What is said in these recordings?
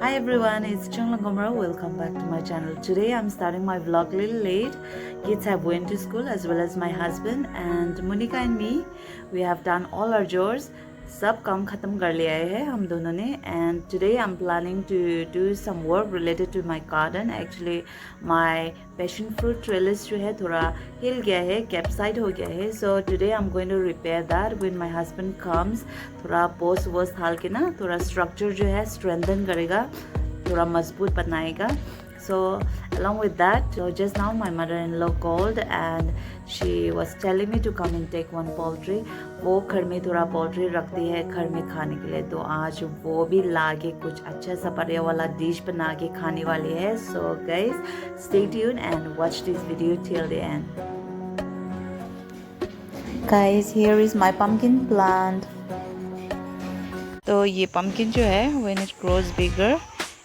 Hi everyone, it's Chungla Gomra. Welcome back to my channel. Today I'm starting my vlog a little late. Kids have went to school as well as my husband, and Monica and me, we have done all our chores. सब काम खत्म कर लिया है हम दोनों ने, and today I'm planning to do some work related to my garden. Actually my passion fruit trellis जो है थोड़ा हिल गया है, capsized हो गया है. So today I'm going to repair that when my husband comes. थोड़ा पोस्ट वोस्ट डाल के ना थोड़ा structure जो है strengthen करेगा, थोड़ा मजबूत बनाएगा. So along with that, so just now my mother-in-law called and she was telling me to come and take one poultry. वो घर में थोड़ा पोल्ट्री रखती है घर में खाने के लिए, तो आज वो भी ला के कुछ अच्छा सा बढ़िया वाला डिश बना के खाने वाली है. So guys, stay tuned and watch this video till the end. Guys, here is my pumpkin plant. तो ये pumpkin जो है when it grows bigger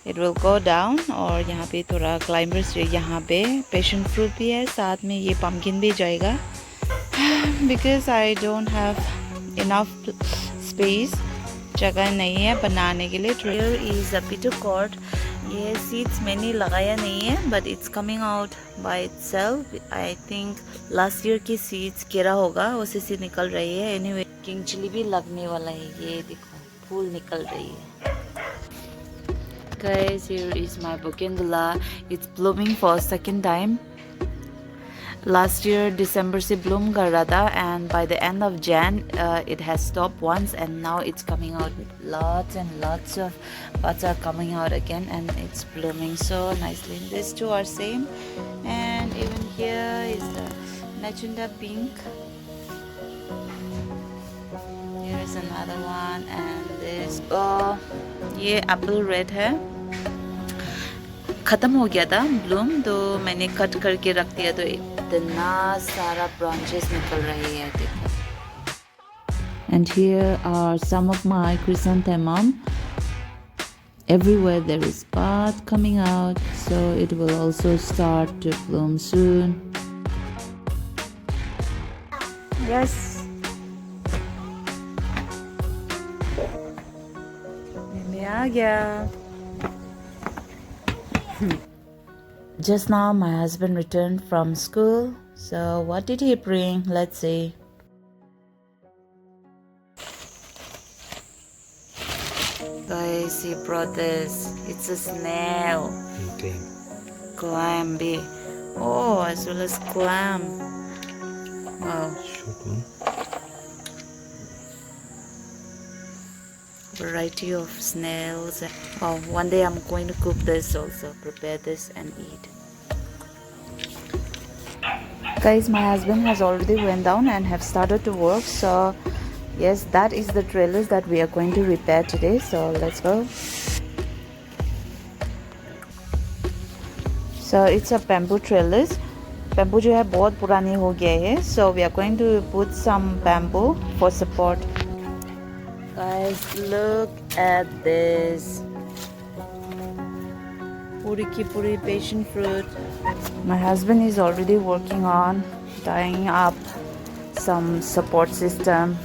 it will go down. और यहाँ पे थोड़ा climbers यहाँ पे passion fruit भी है, साथ में ये pumpkin भी जाएगा because I don't have enough space, जगह नहीं है बनाने के लिए. Here is a bitter gourd. ये seeds मैंने लगाया नहीं है but it's coming out by itself. I think last year की seeds गिरा होगा, उसी से निकल रही है. Anyway, king chili भी लगने वाला है. ये देखो फूल निकल रही है. Guys, here is my bougainvillea. It's blooming for a second time. Last year December से bloom कर रहा था and by the end of Jan it has stopped once and now it's coming out with lots and lots of buds are coming out again and it's blooming so nicely. These two are same, and even here is the magenta pink. Here is another one and this ये apple red है. ख़त्म हो गया था Bloom तो मैंने cut करके रख दिया, तो इतना सारा ब्रांचेस निकल रही है देखो. And here are some of my chrysanthemum. Everywhere there is bud coming out, so it will also start to bloom soon. Yes. मैं आ गया. Just now my husband returned from school. So what did he bring? Let's see. Guys, he brought this. It's a snail. Clam. Oh, as well as clam. Wow. Variety of snails. Oh, one day I'm going to cook this also, prepare this and eat. Guys, my husband has already went down and have started to work. So yes, that is the trellis that we are going to repair today. So let's go. So it's a bamboo trellis. Bamboo जो है बहुत पुरानी हो गया है. So we are going to put some bamboo for support. Guys, look at this. Puri ki puri passion fruit. My husband is already working on tying up some support system.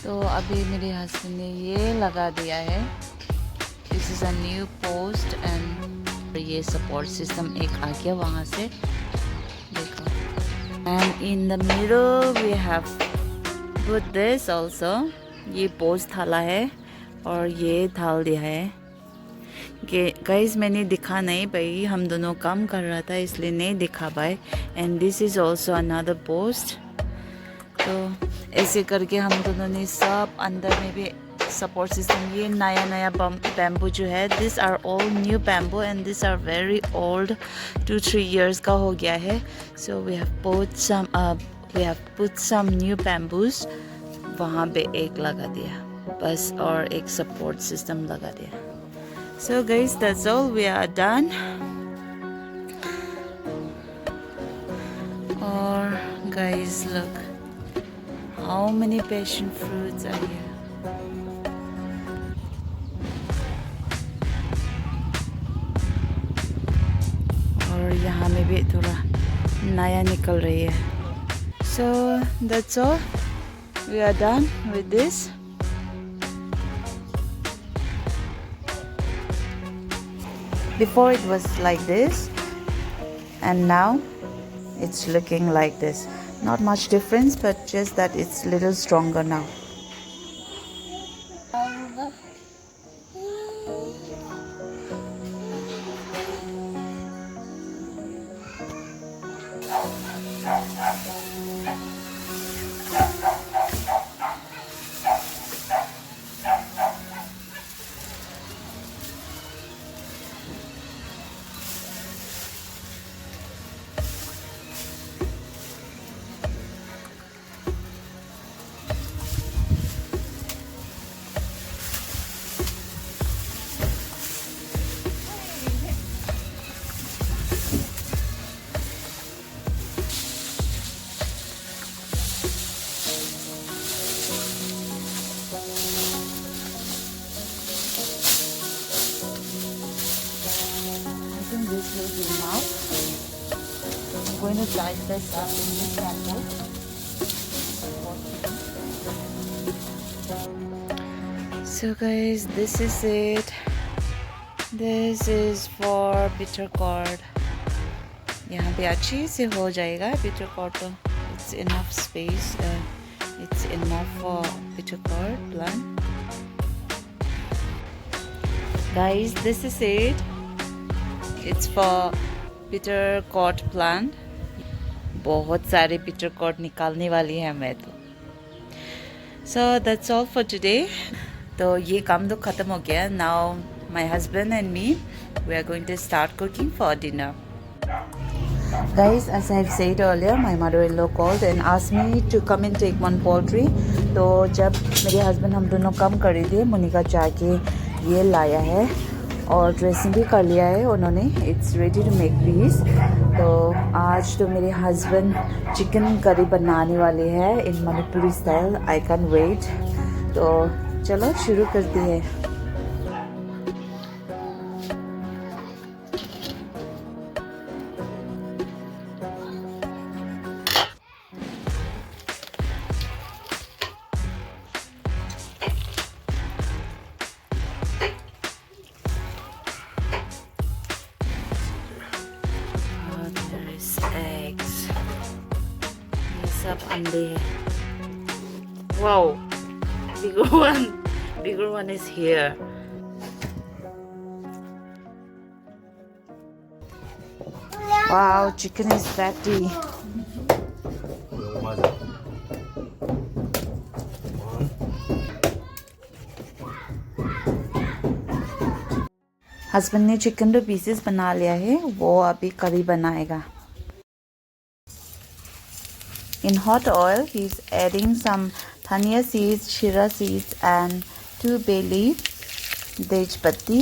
तो अभी मेरे हस्बैंड ने ये लगा दिया है. This is a new post and ये support system एक आ गया वहाँ से देखो. And in the middle we have put this also. ये पोस्ट थाला है और ये थाल दिया है. गाइस मैंने दिखा नहीं भाई, हम दोनों काम कर रहा था इसलिए नहीं दिखा पाए. And this is also another post. तो ऐसे करके हम दोनों ने सब अंदर में भी सपोर्ट सिस्टम. ये नया नया बैम्बू जो है, this are all new bamboo and this are very old, 2-3 years का हो गया है. So we have put some new bamboos. वहाँ पे एक लगा दिया बस और एक सपोर्ट सिस्टम लगा दिया. So guys, that's all, we are done. और guys look how many passion fruits are here. और यहाँ में भी थोड़ा नया निकल रही है. So that's all. We are done with this. Before it was like this, and now it's looking like this. Not much difference, but just that it's little stronger now. This will be enough. I'm going to dice this up in this sample. So guys, this is it. This is for bitter gourd. यहाँ पे अच्छी से हो जाएगा bitter gourd तो it's enough space. It's enough for bitter gourd plant. Guys, this is it. It's for bitter gourd plant. बहुत सारे bitter gourd निकालने वाली है मैं तो. So that's all for today. तो ये काम तो ख़त्म हो गया. Now my husband and me, we are going to start cooking for dinner. Guys, as I've said earlier, my mother-in-law called and asked me to come and take one poultry. तो जब मेरे husband हम दोनों काम कर रहे थे, मुनिका जाके ये लाया है और ड्रेसिंग भी कर लिया है उन्होंने. It's ready to make piece. तो आज तो मेरे हस्बैंड चिकन करी बनाने वाले हैं in Manipuri style. I can wait. तो चलो शुरू करते हैं. सब अंडे है. Wow, bigger one is here. Wow, chicken is fatty. Husband ने चिकन तो पीसेस बना लिया है, वो अभी करी बनाएगा. In hot oil, he's adding some dhania seeds, shira seeds, and 2 bay leaf, tej patti.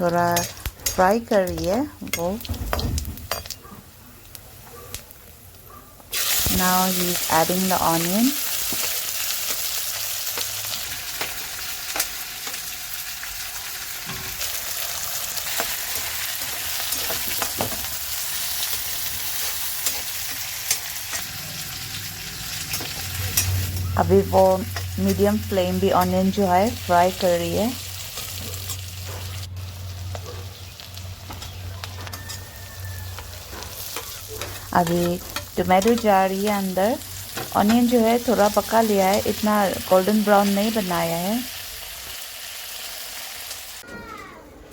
थोड़ा फ्राई कर रही है वो. Now he's adding the onion. अभी वो मीडियम फ्लेम भी ऑनियन जो है फ्राई कर रही है. अभी टोमेटो जा रही है अंदर. ऑनियन जो है थोड़ा पका लिया है, इतना गोल्डन ब्राउन नहीं बनाया है.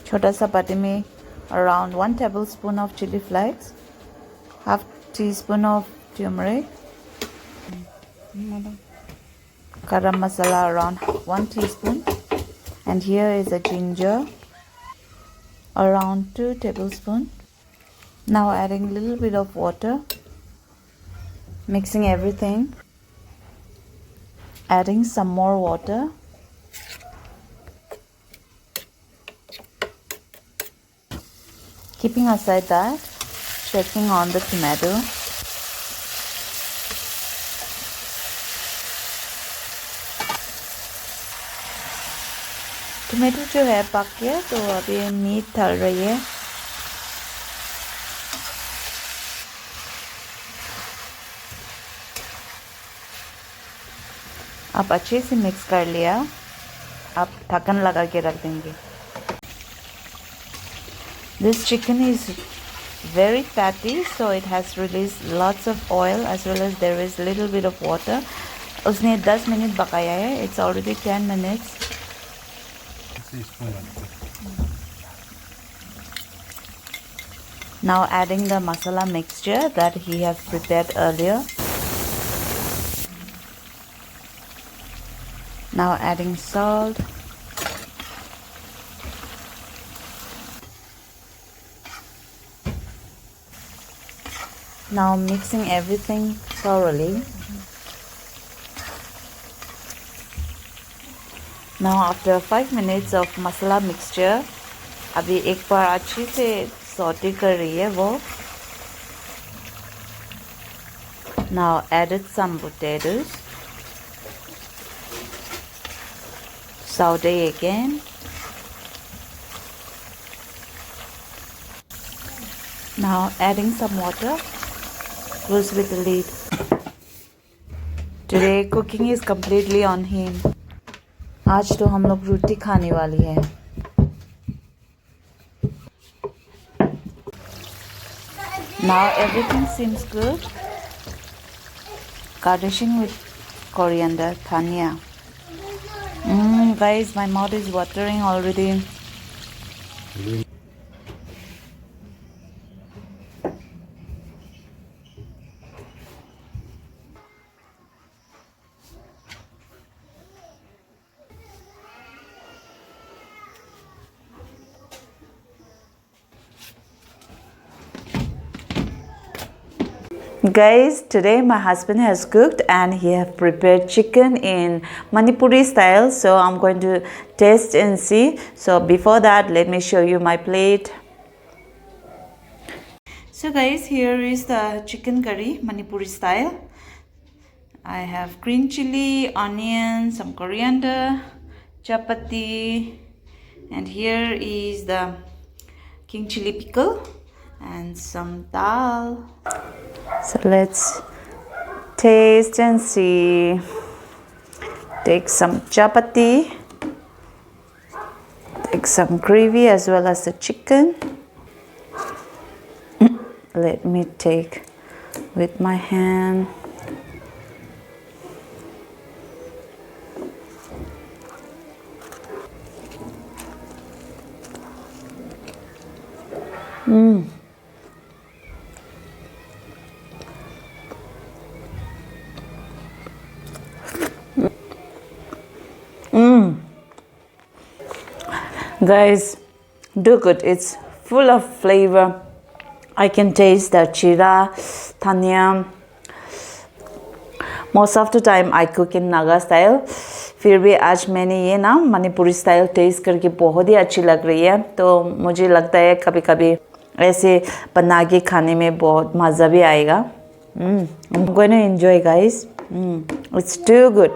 छोटा सा पत्ते में around 1 tablespoon of chili flakes, half teaspoon of turmeric, garam masala around 1 teaspoon, and here is a ginger around 2 tablespoons. Now adding a little bit of water, mixing everything, adding some more water, keeping aside that, checking on the tomato. Tomato जो है पक गया, तो अभी meet तल रही है. अब अच्छे से मिक्स कर लिया, अब ढक्कन लगा के रख देंगे। This chicken is very fatty, so it has released lots of oil as well as there is little bit of water. उसने 10 मिनट पकाया है. It's already 10 minutes. Now adding the masala mixture that he has prepared earlier. Now adding salt. Now mixing everything thoroughly. Now after 5 minutes of masala mixture, अभी एक बार अच्छी से sauté कर रही है वो. Now added some potatoes. Saute again. Now adding some water. Close with the lid. Today cooking is completely on him. आज तो हम लोग रोटी खाने वाली है. Now everything seems good. Garnishing with coriander, dhania. Guys, my mouth is watering already. Guys, today my husband has cooked and he have prepared chicken in Manipuri style, so I'm going to taste and see. So before that, let me show you my plate. So guys, here is the chicken curry Manipuri style. I have green chili, onion, some coriander, chapati, and here is the king chili pickle and some dal. So let's taste and see. Take some chapati, take some gravy as well as the chicken. Let me take with my hand. Guys, do good. It's full of flavor. I can taste the chira, dhania. Most of the time I cook in Naga style. फिर भी आज मैंने ये ना Manipuri style test करके बहुत ही अच्छी लग रही है. तो मुझे लगता है कभी कभी ऐसे बना के खाने में बहुत मज़ा भी आएगा. I'm going to enjoy, guys. It's too good.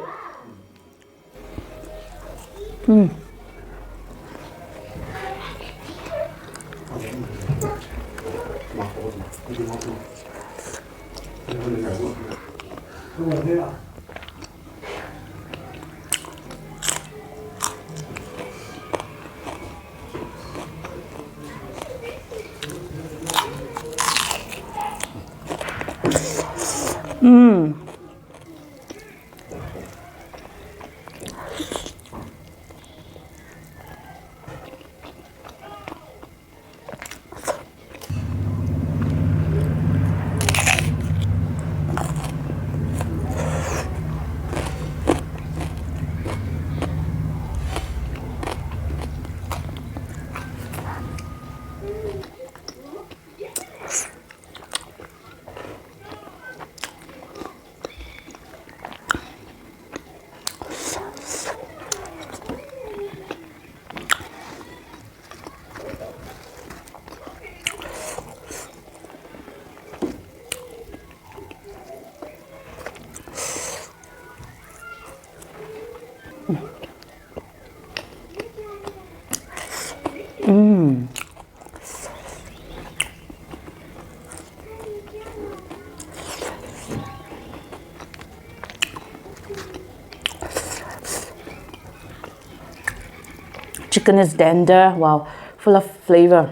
Chicken is tender. Wow, full of flavor.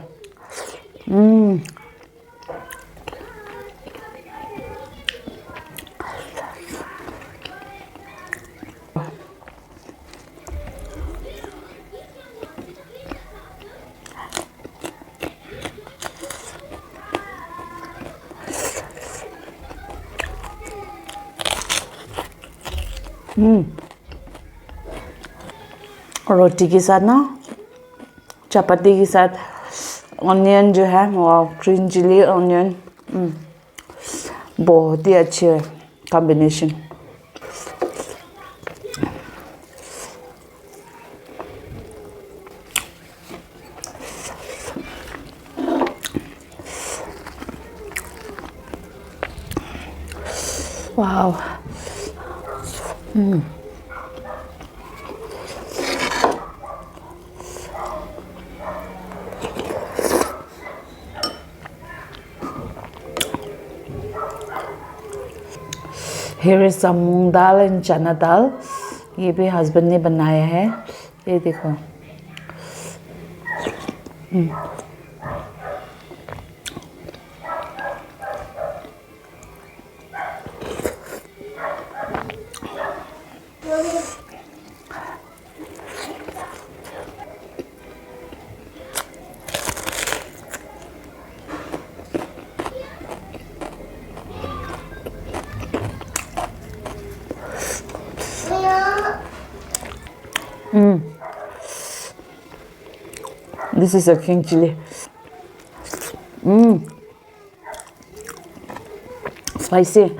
रोटी के साथ ना, चपाती के साथ ऑनियन जो है वो ग्रीन चिली ऑनियन, बहुत ही अच्छी है combination. Wow. Here is some moong dal and चना दाल. ये भी हस्बैंड ने बनाया है. ये देखो. This is a king chili. Spicy.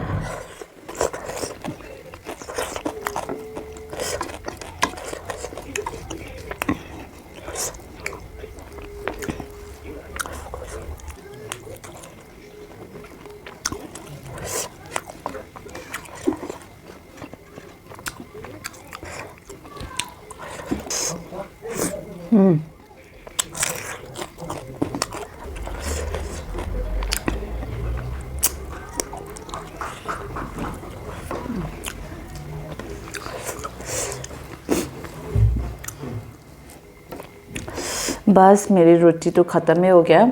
बस मेरी रोटी तो ख़त्म ही हो गया.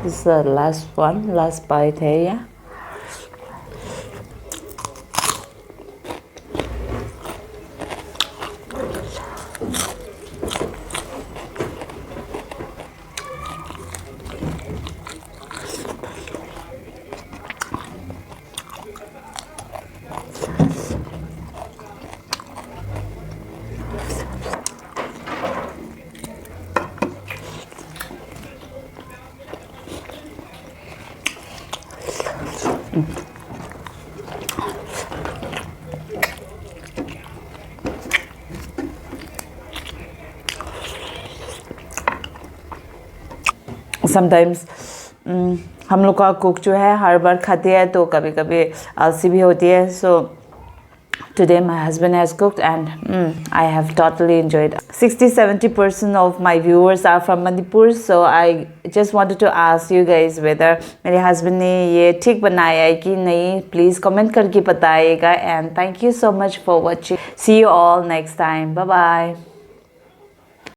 This is last one, last bite है ये. समटाइम्स हम लोग का कुक जो है हर बार खाते हैं तो कभी कभी आलसी भी होती है. सो today my husband has cooked and I have totally enjoyed. 60-70% of my viewers are from Manipur, so I just wanted to ask you guys whether मेरे husband ने ये ठीक बनाया है कि नहीं. Please comment करके बताइएगा. And thank you so much for watching. See you all next time. Bye bye.